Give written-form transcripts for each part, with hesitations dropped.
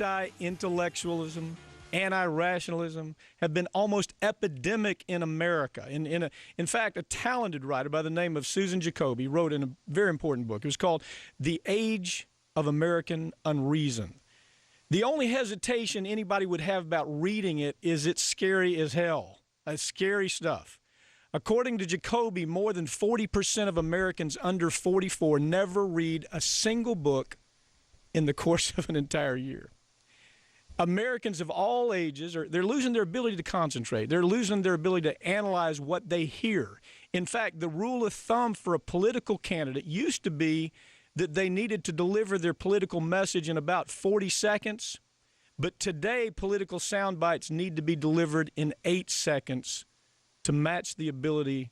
anti-intellectualism, anti-rationalism have been almost epidemic in America. In fact, a talented writer by the name of Susan Jacoby wrote in a very important book. It was called The Age of American Unreason. The only hesitation anybody would have about reading it is it's scary as hell. It's scary stuff. According to Jacoby, more than 40% of Americans under 44 never read a single book in the course of an entire year. Americans of all ages, they're losing their ability to concentrate. They're losing their ability to analyze what they hear. In fact, the rule of thumb for a political candidate used to be that they needed to deliver their political message in about 40 seconds. But today, political sound bites need to be delivered in 8 seconds to match the ability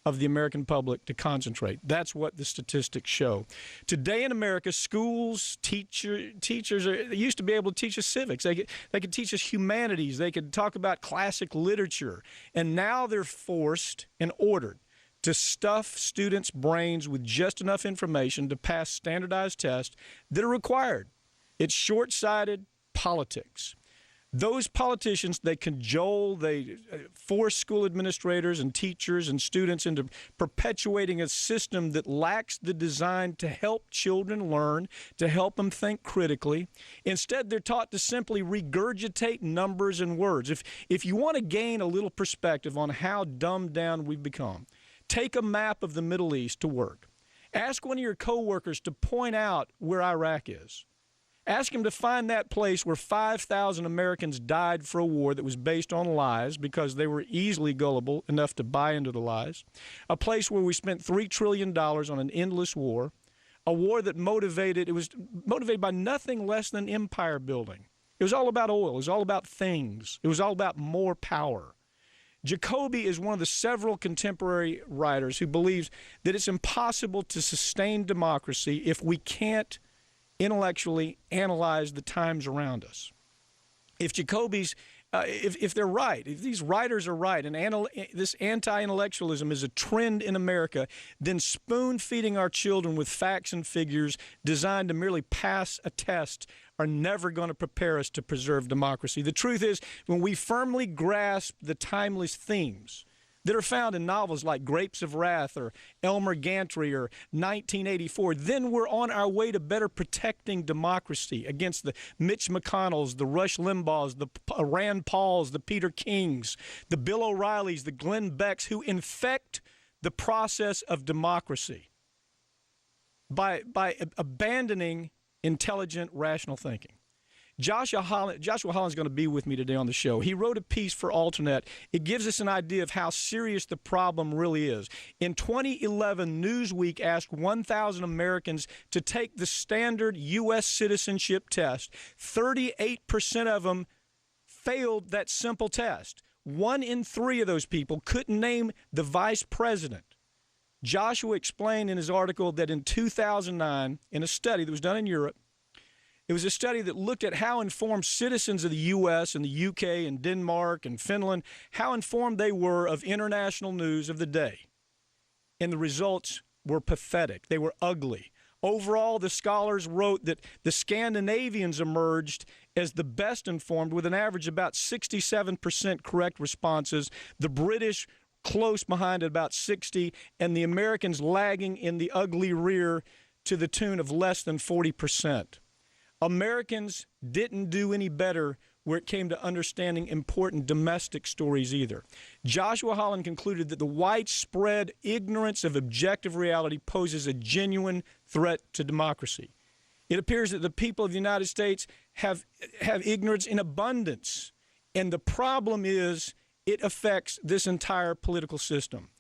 of the American public to concentrate. That's what the statistics show. Today in America, schools, teachers they used to be able to teach us civics. They could teach us humanities. They could talk about classic literature. And now they're forced and ordered to stuff students' brains with just enough information to pass standardized tests that are required. It's short-sighted politics. Those politicians, they cajole, they force school administrators and teachers and students into perpetuating a system that lacks the design to help children learn, to help them think critically. Instead, they're taught to simply regurgitate numbers and words. If you want to gain a little perspective on how dumbed down we've become, take a map of the Middle East to work. Ask one of your coworkers to point out where Iraq is. Ask him to find that place where 5,000 Americans died for a war that was based on lies because they were easily gullible enough to buy into the lies. A place where we spent $3 trillion on an endless war. A war that was motivated by nothing less than empire building. It was all about oil. It was all about things. It was all about more power. Jacoby is one of the several contemporary writers who believes that it's impossible to sustain democracy if we can't intellectually analyze the times around us. If Jacoby's, if they're right, if these writers are right, and this anti-intellectualism is a trend in America, then spoon-feeding our children with facts and figures designed to merely pass a test are never going to prepare us to preserve democracy. The truth is, when we firmly grasp the timeless themes that are found in novels like Grapes of Wrath or Elmer Gantry or 1984, then we're on our way to better protecting democracy against the Mitch McConnells, the Rush Limbaughs, the Rand Pauls, the Peter Kings, the Bill O'Reillys, the Glenn Becks, who infect the process of democracy by abandoning intelligent, rational thinking. Joshua Holland's going to be with me today on the show. He wrote a piece for Alternet. It gives us an idea of how serious the problem really is. In 2011, Newsweek asked 1,000 Americans to take the standard U.S. citizenship test. 38% of them failed that simple test. 1 in 3 of those people couldn't name the vice president. Joshua explained in his article that in 2009, in a study that was done in Europe, it was a study that looked at how informed citizens of the U.S. and the U.K. and Denmark and Finland, how informed they were of international news of the day. And the results were pathetic. They were ugly. Overall, the scholars wrote that the Scandinavians emerged as the best informed with an average about 67% correct responses. The British close behind at about 60%, and the Americans lagging in the ugly rear to the tune of less than 40%. Americans didn't do any better where it came to understanding important domestic stories either. Joshua Holland concluded that the widespread ignorance of objective reality poses a genuine threat to democracy. It appears that the people of the United States have ignorance in abundance, and the problem is it affects this entire political system.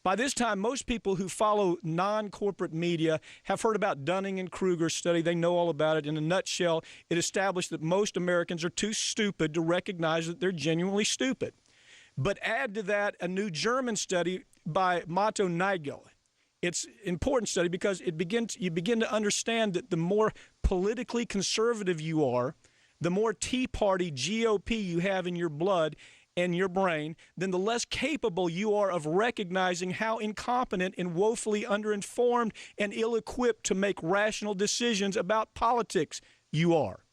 By this time, most people who follow non-corporate media have heard about Dunning and Kruger's study. They know all about it. In a nutshell, it established that most Americans are too stupid to recognize that they're genuinely stupid. But add to that a new German study by Mato Nigel. It's an important study because you begin to understand that the more politically conservative you are, the more Tea Party GOP you have in your blood and your brain, then the less capable you are of recognizing how incompetent and woefully underinformed and ill-equipped to make rational decisions about politics you are.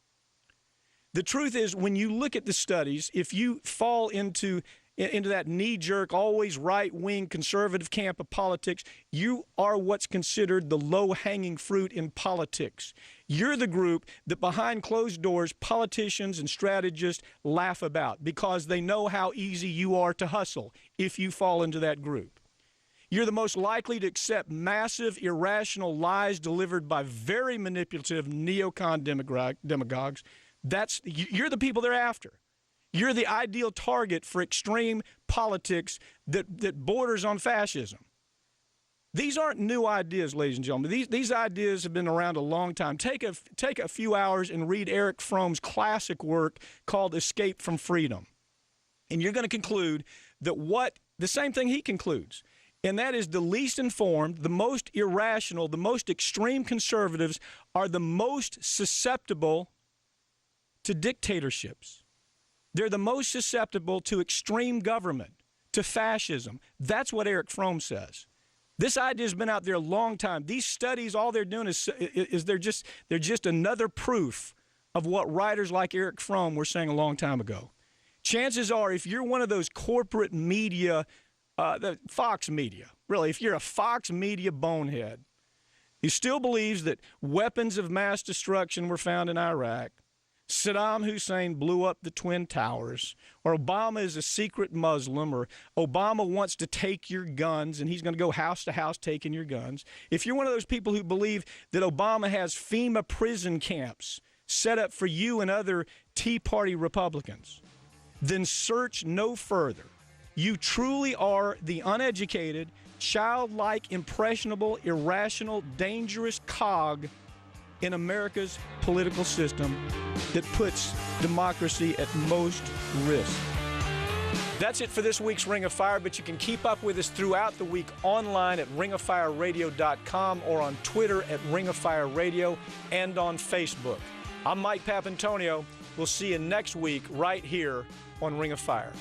The truth is, when you look at the studies, if you fall into that knee-jerk, always right-wing conservative camp of politics, you are what's considered the low-hanging fruit in politics. You're the group that behind closed doors, politicians and strategists laugh about because they know how easy you are to hustle if you fall into that group. You're the most likely to accept massive, irrational lies delivered by very manipulative neocon demagogues. You're the people they're after. You're the ideal target for extreme politics that borders on fascism. These aren't new ideas, ladies and gentlemen. These ideas have been around a long time. Take a few hours and read Erich Fromm's classic work called Escape from Freedom. And you're going to conclude that the same thing he concludes, and that is the least informed, the most irrational, the most extreme conservatives are the most susceptible to dictatorships. They're the most susceptible to extreme government, to fascism. That's what Erich Fromm says. This idea has been out there a long time. These studies, all they're doing is they're just another proof of what writers like Erich Fromm were saying a long time ago. Chances are, if you're one of those corporate media, the Fox media, really, if you're a Fox media bonehead who still believes that weapons of mass destruction were found in Iraq, Saddam Hussein blew up the Twin Towers, or Obama is a secret Muslim, or Obama wants to take your guns and he's going to go house to house taking your guns. If you're one of those people who believe that Obama has FEMA prison camps set up for you and other Tea Party Republicans, then search no further. You truly are the uneducated, childlike, impressionable, irrational, dangerous cog in America's political system that puts democracy at most risk. That's it for this week's Ring of Fire, but you can keep up with us throughout the week online at ringoffireradio.com or on Twitter at Ring of Fire Radio and on Facebook. I'm Mike Papantonio. We'll see you next week right here on Ring of Fire.